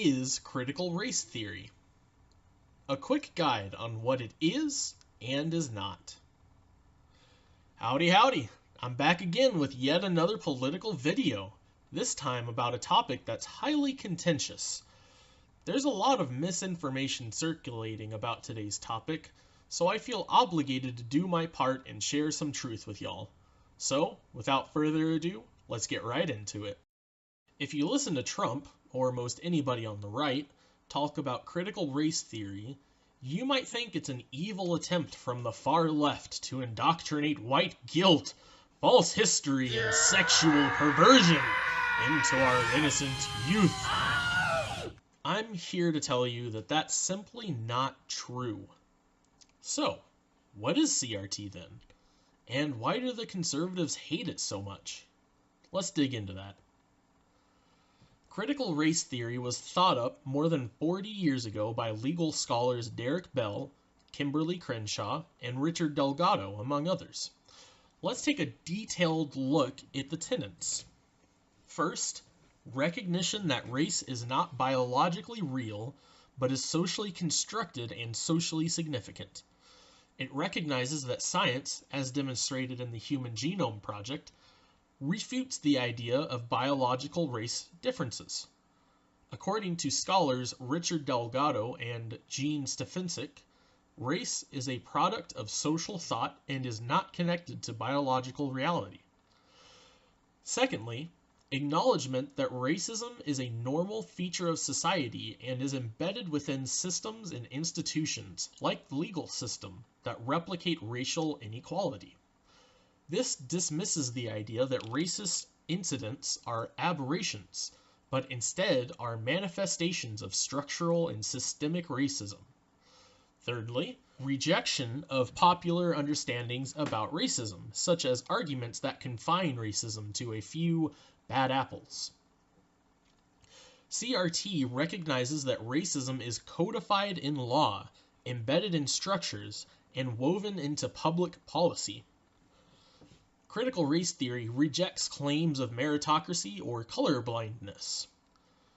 is critical race theory? A quick guide on what it is and is not. Howdy howdy, I'm back again with yet another political video, this time about a topic that's highly contentious. There's a lot of misinformation circulating about today's topic, so I feel obligated to do my part and share some truth with y'all. So, without further ado, let's get right into it. If you listen to Trump, or most anybody on the right, talk about critical race theory, you might think it's an evil attempt from the far left to indoctrinate white guilt, false history, and sexual perversion into our innocent youth. I'm here to tell you that that's simply not true. So, what is CRT then? And why do the conservatives hate it so much? Let's dig into that. Critical race theory was thought up more than 40 years ago by legal scholars Derek Bell, Kimberly Crenshaw, and Richard Delgado, among others. Let's take a detailed look at the tenets. First, recognition that race is not biologically real, but is socially constructed and socially significant. It recognizes that science, as demonstrated in the Human Genome Project, refutes the idea of biological race differences. According to scholars Richard Delgado and Gene Stefancic, race is a product of social thought and is not connected to biological reality. Secondly, acknowledgement that racism is a normal feature of society and is embedded within systems and institutions, like the legal system, that replicate racial inequality. This dismisses the idea that racist incidents are aberrations, but instead are manifestations of structural and systemic racism. Thirdly, rejection of popular understandings about racism, such as arguments that confine racism to a few bad apples. CRT recognizes that racism is codified in law, embedded in structures, and woven into public policy. Critical race theory rejects claims of meritocracy or colorblindness.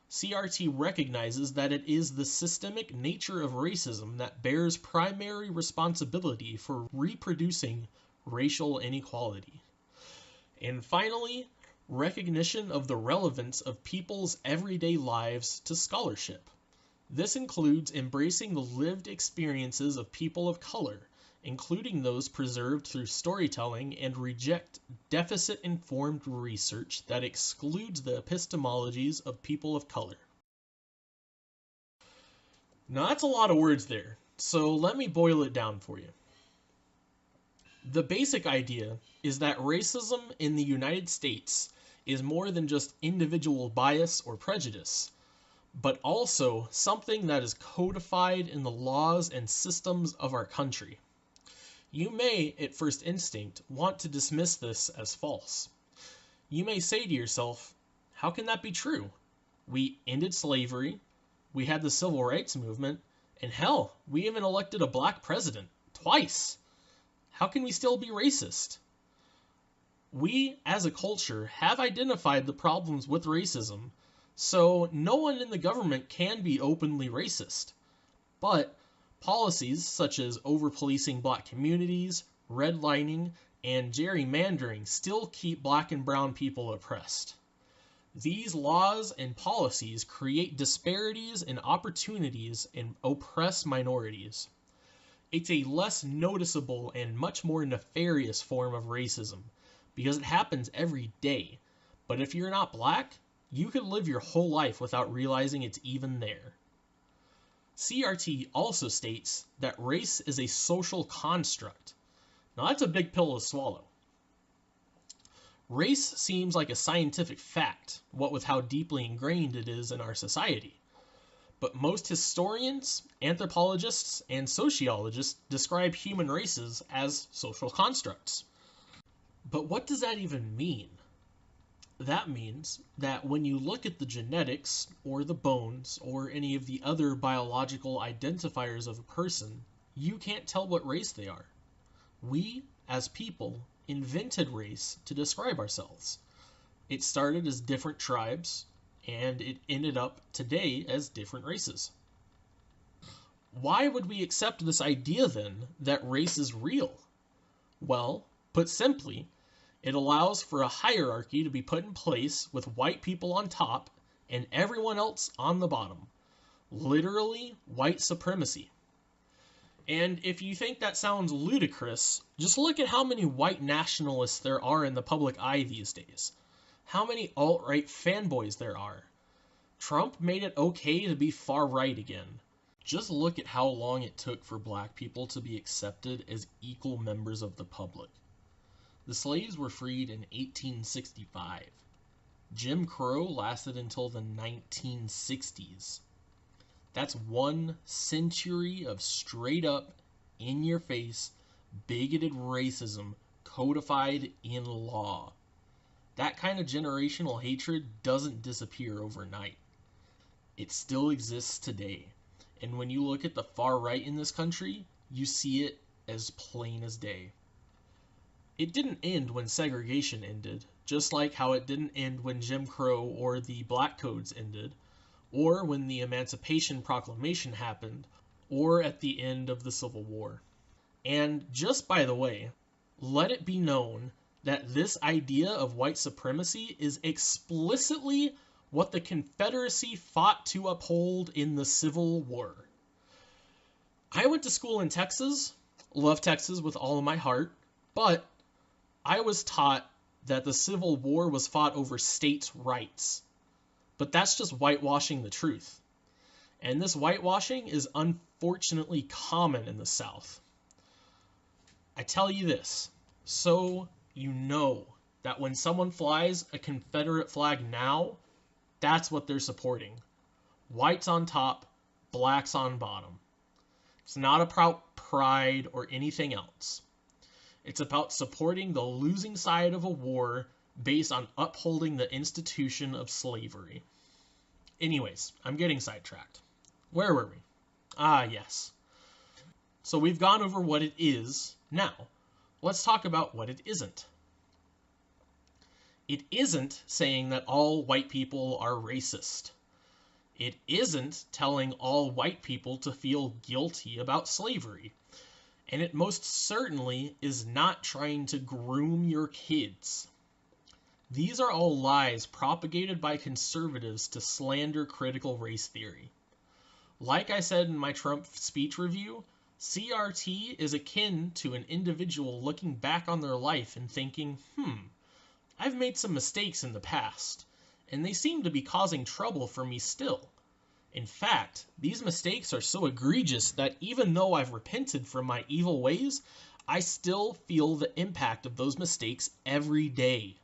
CRT recognizes that it is the systemic nature of racism that bears primary responsibility for reproducing racial inequality. And finally, recognition of the relevance of people's everyday lives to scholarship. This includes embracing the lived experiences of people of color, including those preserved through storytelling, and reject deficit-informed research that excludes the epistemologies of people of color. Now that's a lot of words there, so let me boil it down for you. The basic idea is that racism in the United States is more than just individual bias or prejudice, but also something that is codified in the laws and systems of our country. You may, at first instinct, want to dismiss this as false. You may say to yourself, how can that be true? We ended slavery, we had the civil rights movement, and hell, we even elected a black president, twice. How can we still be racist? We, as a culture, have identified the problems with racism, so no one in the government can be openly racist. But policies such as over-policing black communities, redlining, and gerrymandering still keep black and brown people oppressed. These laws and policies create disparities and opportunities and oppress minorities. It's a less noticeable and much more nefarious form of racism because it happens every day. But if you're not black, you could live your whole life without realizing it's even there. CRT also states that race is a social construct. Now that's a big pill to swallow. Race seems like a scientific fact, what with how deeply ingrained it is in our society. But most historians, anthropologists, and sociologists describe human races as social constructs. But what does that even mean? That means that when you look at the genetics, or the bones, or any of the other biological identifiers of a person, you can't tell what race they are. We, as people, invented race to describe ourselves. It started as different tribes, and it ended up today as different races. Why would we accept this idea then that race is real? Well, put simply, it allows for a hierarchy to be put in place with white people on top and everyone else on the bottom. Literally, white supremacy. And if you think that sounds ludicrous, just look at how many white nationalists there are in the public eye these days. How many alt-right fanboys there are. Trump made it okay to be far-right again. Just look at how long it took for black people to be accepted as equal members of the public. The slaves were freed in 1865. Jim Crow lasted until the 1960s. That's 1 century of straight up, in your face, bigoted racism codified in law. That kind of generational hatred doesn't disappear overnight. It still exists today. And when you look at the far right in this country, you see it as plain as day. It didn't end when segregation ended, just like how it didn't end when Jim Crow or the Black Codes ended, or when the Emancipation Proclamation happened, or at the end of the Civil War. And just by the way, let it be known that this idea of white supremacy is explicitly what the Confederacy fought to uphold in the Civil War. I went to school in Texas, love Texas with all of my heart, but I was taught that the Civil War was fought over states' rights. But that's just whitewashing the truth. And this whitewashing is unfortunately common in the South. I tell you this, so you know that when someone flies a Confederate flag now, that's what they're supporting. Whites on top, blacks on bottom. It's not about pride or anything else. It's about supporting the losing side of a war based on upholding the institution of slavery. Anyways, I'm getting sidetracked. Where were we? Ah, yes. So we've gone over what it is. Now, let's talk about what it isn't. It isn't saying that all white people are racist. It isn't telling all white people to feel guilty about slavery. And it most certainly is not trying to groom your kids. These are all lies propagated by conservatives to slander critical race theory. Like I said in my Trump speech review, CRT is akin to an individual looking back on their life and thinking, I've made some mistakes in the past, and they seem to be causing trouble for me still. In fact, these mistakes are so egregious that even though I've repented from my evil ways, I still feel the impact of those mistakes every day.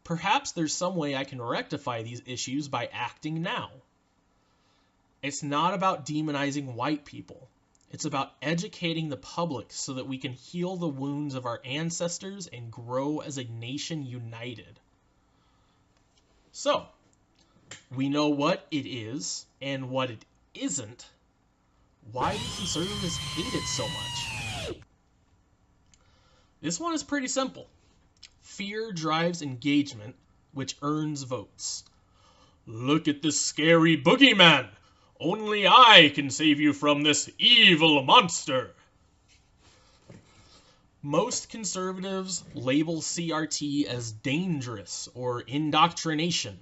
Perhaps there's some way I can rectify these issues by acting now. It's not about demonizing white people. It's about educating the public so that we can heal the wounds of our ancestors and grow as a nation united. So, we know what it is and what it isn't. Why do conservatives hate it so much? This one is pretty simple. Fear drives engagement, which earns votes. Look at this scary boogeyman! Only I can save you from this evil monster! Most conservatives label CRT as dangerous or indoctrination.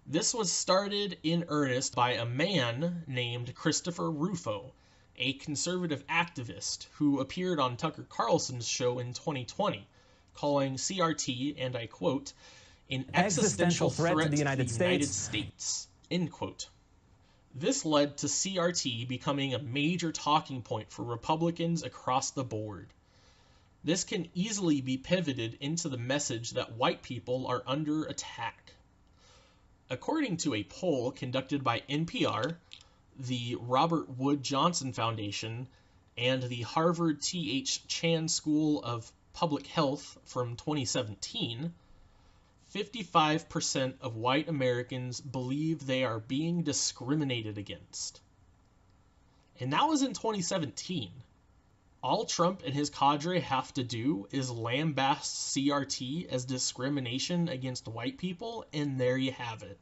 This was started in earnest by a man named Christopher Rufo, a conservative activist who appeared on Tucker Carlson's show in 2020, calling CRT, and I quote, an existential threat to the United States, end quote. This led to CRT becoming a major talking point for Republicans across the board. This can easily be pivoted into the message that white people are under attack. According to a poll conducted by NPR, the Robert Wood Johnson Foundation, and the Harvard T.H. Chan School of Public Health from 2017, 55% of white Americans believe they are being discriminated against. And that was in 2017. All Trump and his cadre have to do is lambast CRT as discrimination against white people, and there you have it.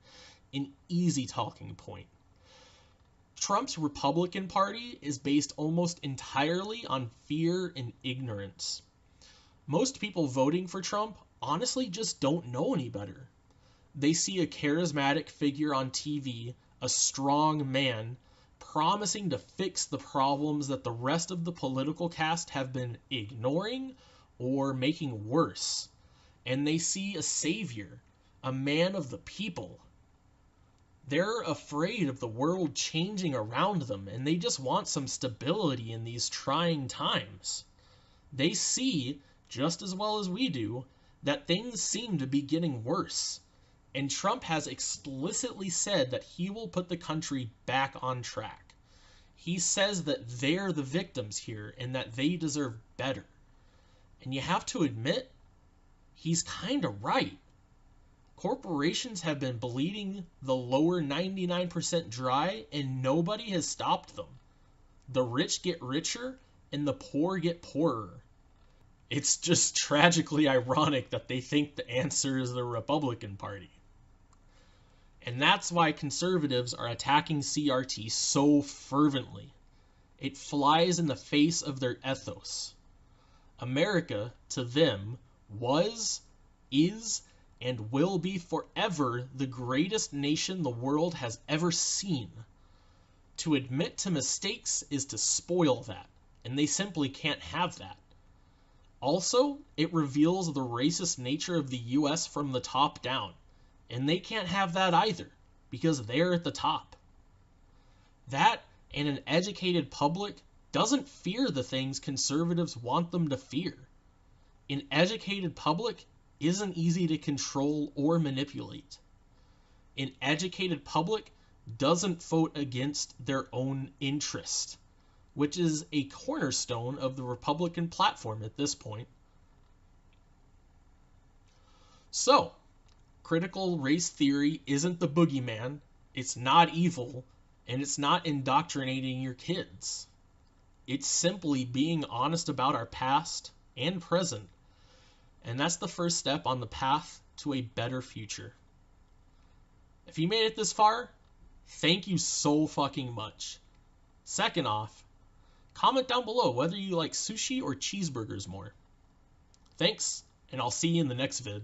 an easy talking point. Trump's Republican Party is based almost entirely on fear and ignorance. Most people voting for Trump honestly just don't know any better. They see a charismatic figure on TV, a strong man, promising to fix the problems that the rest of the political cast have been ignoring or making worse. And they see a savior, a man of the people. They're afraid of the world changing around them, and they just want some stability in these trying times. They see, just as well as we do, that things seem to be getting worse. And Trump has explicitly said that he will put the country back on track. He says that they're the victims here and that they deserve better. And you have to admit, he's kind of right. Corporations have been bleeding the lower 99% dry and nobody has stopped them. The rich get richer and the poor get poorer. It's just tragically ironic that they think the answer is the Republican Party. And that's why conservatives are attacking CRT so fervently. It flies in the face of their ethos. America, to them, was, is, and will be forever the greatest nation the world has ever seen. To admit to mistakes is to spoil that, and they simply can't have that. Also, it reveals the racist nature of the US from the top down, and they can't have that either, because they're at the top. That and an educated public doesn't fear the things conservatives want them to fear. An educated public isn't easy to control or manipulate. An educated public doesn't vote against their own interest, which is a cornerstone of the Republican platform at this point. So, critical race theory isn't the boogeyman, it's not evil, and it's not indoctrinating your kids. It's simply being honest about our past and present, and that's the first step on the path to a better future. If you made it this far, thank you so fucking much. Second off, comment down below whether you like sushi or cheeseburgers more. Thanks, and I'll see you in the next vid.